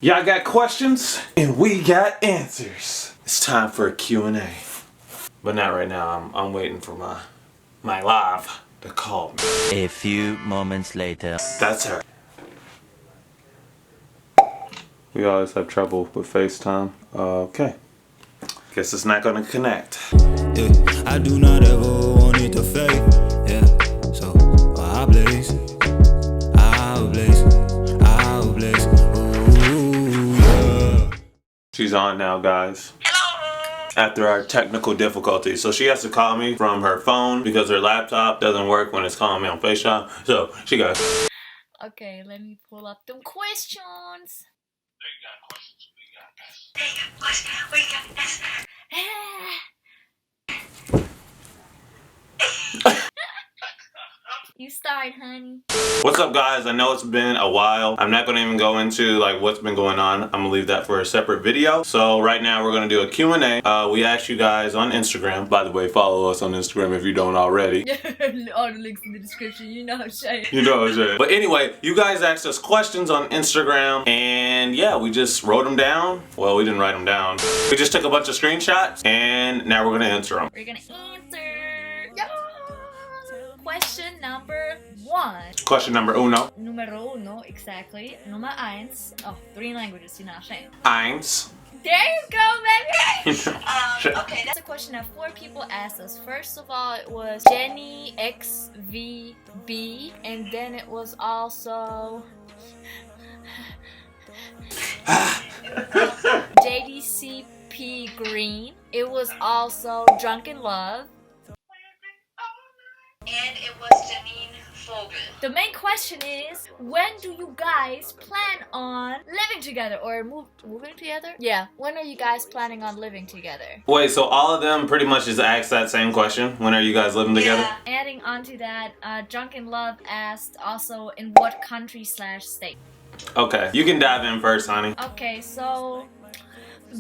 Y'all got questions and we got answers. It's time for a Q&A. But not right now. I'm waiting for my live to call me. A few moments later. That's her. We always have trouble with FaceTime. Okay. Guess it's not gonna connect. Yeah, I do not ever want it to fade. Yeah, so I blaze. Ooh, yeah. She's on now, guys. Hello. After our technical difficulties, so she has to call me from her phone because her laptop doesn't work when it's calling me on FaceTime. So she got. Okay, let me pull up them questions. There you got questions. You start, honey. What's up, guys? I know it's been a while. I'm not gonna even go into like what's been going on. I'm gonna leave that for a separate video. So right now we're gonna do a Q&A. We asked you guys on Instagram. By the way, follow us on Instagram if you don't already. All the links in the description. You know what I'm saying. You know what I'm saying. But anyway, you guys asked us questions on Instagram, and yeah, we just wrote them down. Well, we didn't write them down. We just took a bunch of screenshots, and now we're gonna answer them. We're gonna answer. Question number 1. Question number uno. Numero uno, exactly. Nummer 1. Oh, 3 languages, you know what I'm saying. Eins. There you go, baby! Sure. Okay, that's a question that 4 people asked us. First of all, it was Jenny XVB, and then it was also JDCP Green. It was also Drunken Love. And it was Janine Vogel. The main question is, when do you guys plan on living together or moving together? Yeah, when are you guys planning on living together? Wait, so all of them pretty much just asked that same question? When are you guys living together? Yeah. Adding on to that, Drunken Love asked also in what country/state. Okay, you can dive in first, honey. Okay, so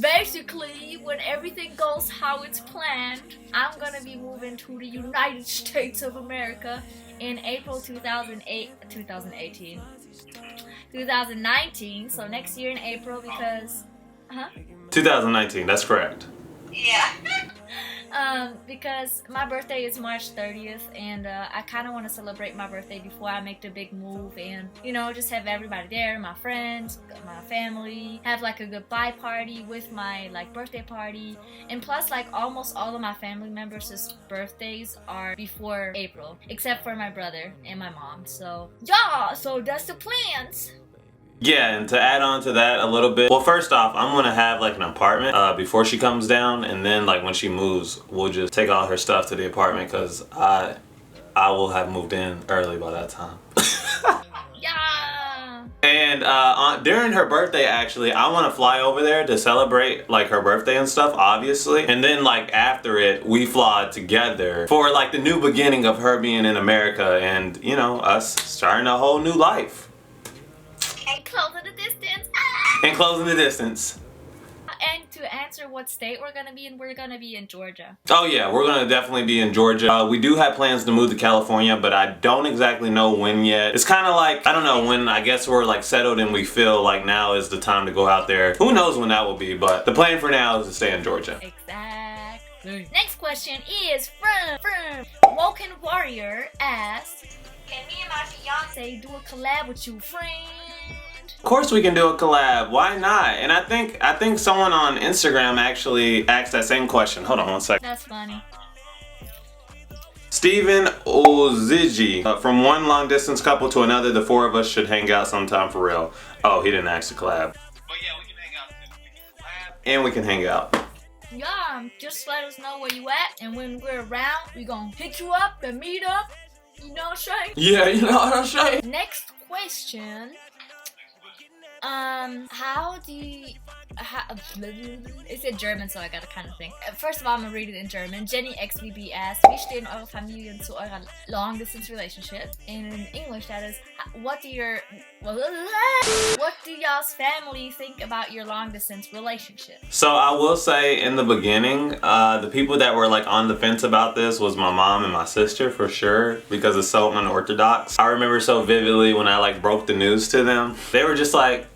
basically, when everything goes how it's planned, I'm gonna be moving to the United States of America in April 2019, so next year in April because 2019, that's correct. Yeah. because my birthday is March 30th, and I kind of want to celebrate my birthday before I make the big move, and you know, just have everybody there, my friends, my family, have like a goodbye party with my like birthday party, and plus like almost all of my family members' birthdays are before April, except for my brother and my mom. So yeah, so that's the plans. Yeah, and to add on to that a little bit, well, first off, I'm gonna have like an apartment before she comes down, and then like when she moves, we'll just take all her stuff to the apartment because I will have moved in early by that time. Yeah. And during her birthday, actually, I want to fly over there to celebrate like her birthday and stuff, obviously. And then like after it, we fly together for like the new beginning of her being in America and, you know, us starting a whole new life. And closing the distance. And closing the distance. And to answer what state we're gonna be in, we're gonna be in Georgia. Oh yeah, we're gonna definitely be in Georgia. We do have plans to move to California, but I don't exactly know when yet. It's kind of like, I don't know, when I guess we're like settled and we feel like now is the time to go out there. Who knows when that will be, but the plan for now is to stay in Georgia. Exactly. Next question is from Woken Warrior asked, Can me and my fiance do a collab with you, friend? Of course we can do a collab. Why not? And I think someone on Instagram actually asked that same question. Hold on one second. That's funny. Steven Ozigi. From one long distance couple to another, the 4 of us should hang out sometime for real. Oh, he didn't ask to collab. But yeah, we can hang out too. We can collab. And we can hang out. Yeah, just let us know where you at, and when we're around, we gonna hit you up and meet up. You know what I'm saying? Yeah, you know what I'm saying? Next question. It's in German, so I gotta kind of think. First of all, I'm gonna read it in German. Jenny XVB asked, wie stehen eure Familien zu eurer long distance relationship? And in English, that is, what do y'all's family think about your long distance relationship? So I will say in the beginning, the people that were like on the fence about this was my mom and my sister for sure, because it's so unorthodox. I remember so vividly when I like broke the news to them. They were just like,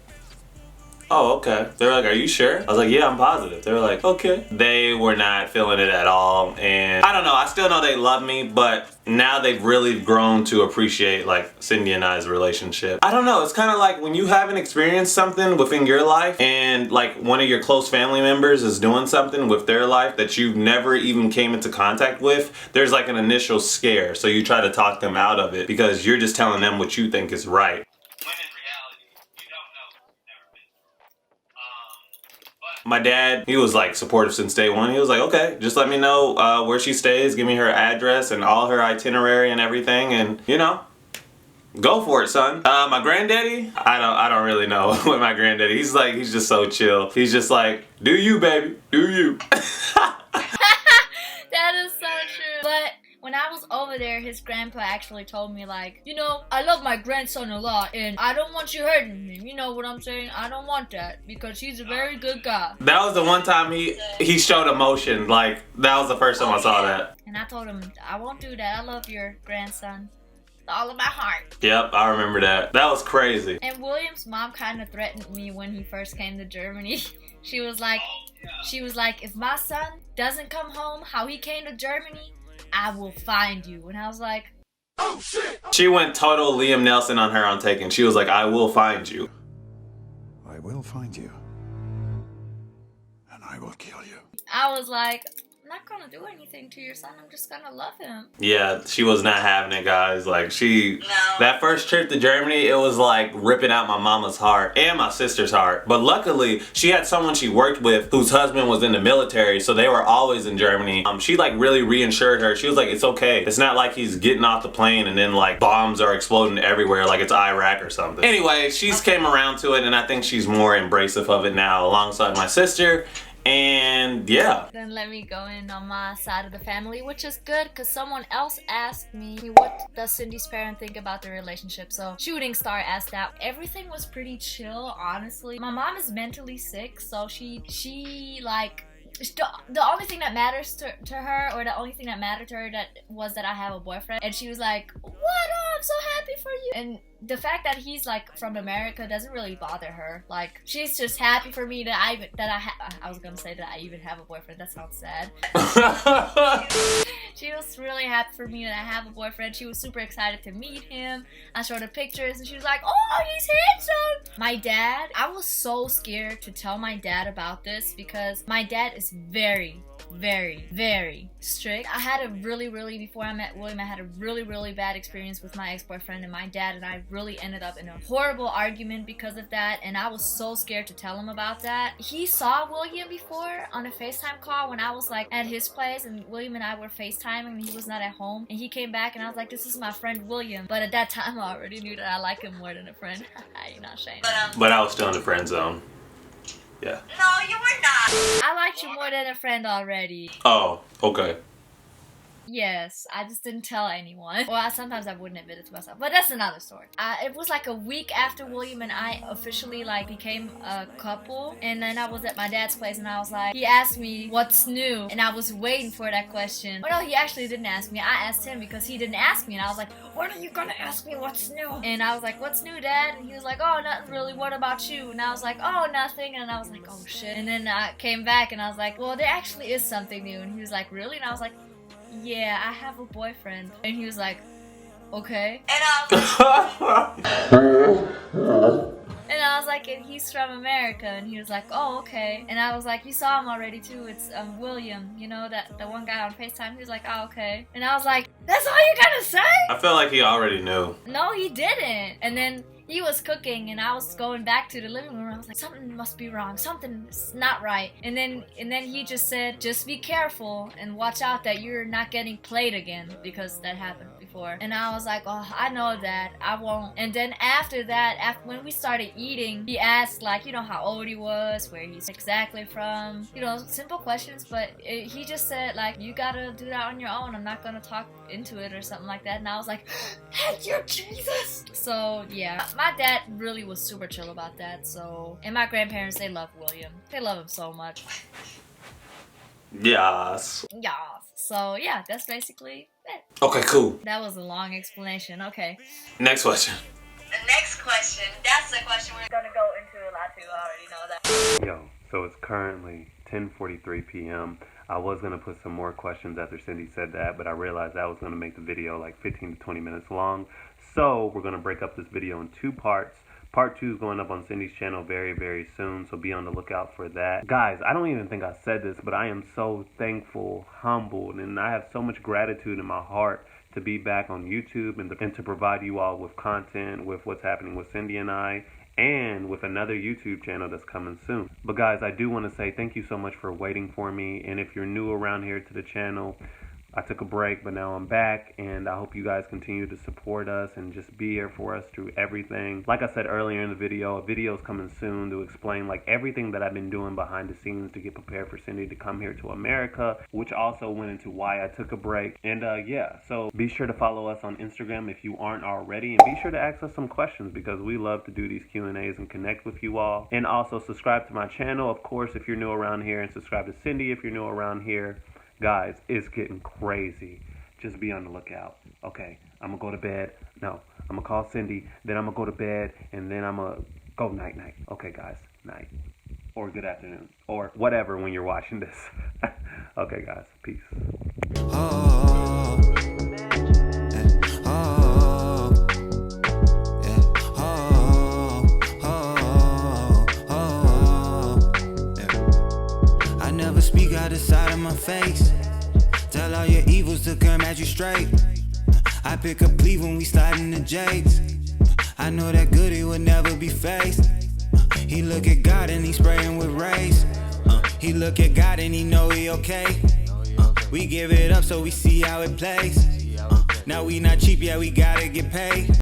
oh, okay. They were like, are you sure? I was like, yeah, I'm positive. They were like, okay. They were not feeling it at all. And I don't know, I still know they love me, but now they've really grown to appreciate like Cindy and I's relationship. I don't know, it's kind of like when you haven't experienced something within your life and like one of your close family members is doing something with their life that you've never even came into contact with, there's like an initial scare. So you try to talk them out of it because you're just telling them what you think is right. When in reality, you don't know. Never been. But my dad, he was like supportive since day one. He was like, okay, just let me know where she stays, give me her address and all her itinerary and everything, and you know, go for it, son. My granddaddy, I don't really know with my granddaddy. He's just so chill. He's just like, do you, baby, do you. That is so true. But when I was over there, his grandpa actually told me like, you know, I love my grandson a lot and I don't want you hurting him. You know what I'm saying? I don't want that because he's a very good guy. That was the one time he showed emotion. Like, that was the first time I saw that. And I told him, I won't do that. I love your grandson. With all of my heart. Yep, I remember that. That was crazy. And William's mom kind of threatened me when he first came to Germany. She was like, if my son doesn't come home how he came to Germany, I will find you. And I was like, oh shit. She went total Liam Nelson on her on Taken. She was like, I will find you. I will find you. And I will kill you. I was like, I'm not gonna do anything to your son. I'm just gonna love him. Yeah, she was not having it, guys. Like, that first trip to Germany, it was like ripping out my mama's heart and my sister's heart. But luckily, she had someone she worked with whose husband was in the military, so they were always in Germany. She like really reassured her. She was like, it's okay. It's not like he's getting off the plane and then like bombs are exploding everywhere like it's Iraq or something. Anyway, she's came around to it and I think she's more embracive of it now alongside my sister. And yeah. Then let me go in on my side of the family, which is good because someone else asked me, what does Cindy's parent think about their relationship? So Shooting Star asked that. Everything was pretty chill, honestly. My mom is mentally sick, so she like, the only thing that matters to her, or the only thing that mattered to her, that was that I have a boyfriend. And she was like, what? Oh, I'm so happy for you. And the fact that he's like from America doesn't really bother her. Like, she's just happy for me that I was gonna say that I even have a boyfriend. That sounds sad. She was really happy for me that I have a boyfriend. She was super excited to meet him. I showed her pictures and she was like, oh, he's handsome. My dad, I was so scared to tell my dad about this because my dad is very, very, very strict. I had before I met William, I had a really bad experience with my ex-boyfriend, and my dad and I really ended up in a horrible argument because of that, and I was so scared to tell him about that. He saw William before on a FaceTime call when I was like at his place, and William and I were FaceTiming and he was not at home, and he came back and I was like, this is my friend William. But at that time I already knew that I like him more than a friend. You're not ashamed. But I was still in the friend zone. Yeah. No, you were not. I liked you more than a friend already. Oh, okay. Yes, I just didn't tell anyone. Well, sometimes I wouldn't admit it to myself, but that's another story. It was like a week after William and I officially like became a couple, and then I was at my dad's place and I was like, he asked me what's new, and I was waiting for that question. Well, no, he actually didn't ask me. I asked him because he didn't ask me, and I was like, when are you gonna ask me what's new? And I was like, what's new, Dad? And he was like, oh, nothing really. What about you? And I was like, oh, nothing. And I was like, oh shit. And then I came back and I was like, well, there actually is something new. And he was like, really? And I was like, yeah, I have a boyfriend. And he was like, okay. And And I was like, and he's from America. And he was like, oh, okay. And I was like, you saw him already too. It's William, you know, the one guy on FaceTime. He was like, oh, okay. And I was like, that's all you gotta say? I felt like he already knew. No, he didn't. And then he was cooking and I was going back to the living room. I was like, something must be wrong. Something's not right. And then he just said, just be careful and watch out that you're not getting played again, because that happened before. And I was like, oh, I know that. I won't. And then after that, when we started eating, he asked like, you know, how old he was, where he's exactly from, you know, simple questions. But he just said like, you gotta do that on your own. I'm not gonna talk into it or something like that. And I was like, thank you, Jesus. So yeah, my dad really was super chill about that. So, and my grandparents, they love William. They love him so much. Yes. Yeah. So yeah, that's basically it. Okay, cool. That was a long explanation. Okay. Next question. the next question, that's the question we're gonna go into a lot to. I already know that. Yo, so it's currently 10:43 p.m. I was going to put some more questions after Cindy said that, but I realized that was going to make the video like 15 to 20 minutes long. So we're going to break up this video in 2 parts. Part 2 is going up on Cindy's channel very, very soon, so be on the lookout for that. Guys, I don't even think I said this, but I am so thankful, humbled, and I have so much gratitude in my heart to be back on YouTube and to provide you all with content, with what's happening with Cindy and I, and with another YouTube channel that's coming soon. But guys, I do want to say thank you so much for waiting for me, and if you're new around here to the channel, I took a break, but now I'm back, and I hope you guys continue to support us and just be here for us through everything. Like I said earlier in the video, a video is coming soon to explain like everything that I've been doing behind the scenes to get prepared for Cindy to come here to America, which also went into why I took a break. And yeah, so be sure to follow us on Instagram if you aren't already, and be sure to ask us some questions because we love to do these Q&As and connect with you all. And also subscribe to my channel, of course, if you're new around here, and subscribe to Cindy if you're new around here. Guys, it's getting crazy. Just be on the lookout. Okay, I'm gonna go to bed. No, I'm gonna call Cindy, then I'm gonna go to bed, and then I'm gonna go night-night. Okay, guys, night. Or good afternoon. Or whatever when you're watching this. Okay, guys, peace. I never speak out the side of my face. Tell all your evils to come at you straight. I pick up Cleveland when we slide in the J's. I know that goodie would never be faced. He look at God and he spraying with rays. He look at God and he know he okay. We give it up so we see how it plays. Now we not cheap, yeah, we gotta get paid.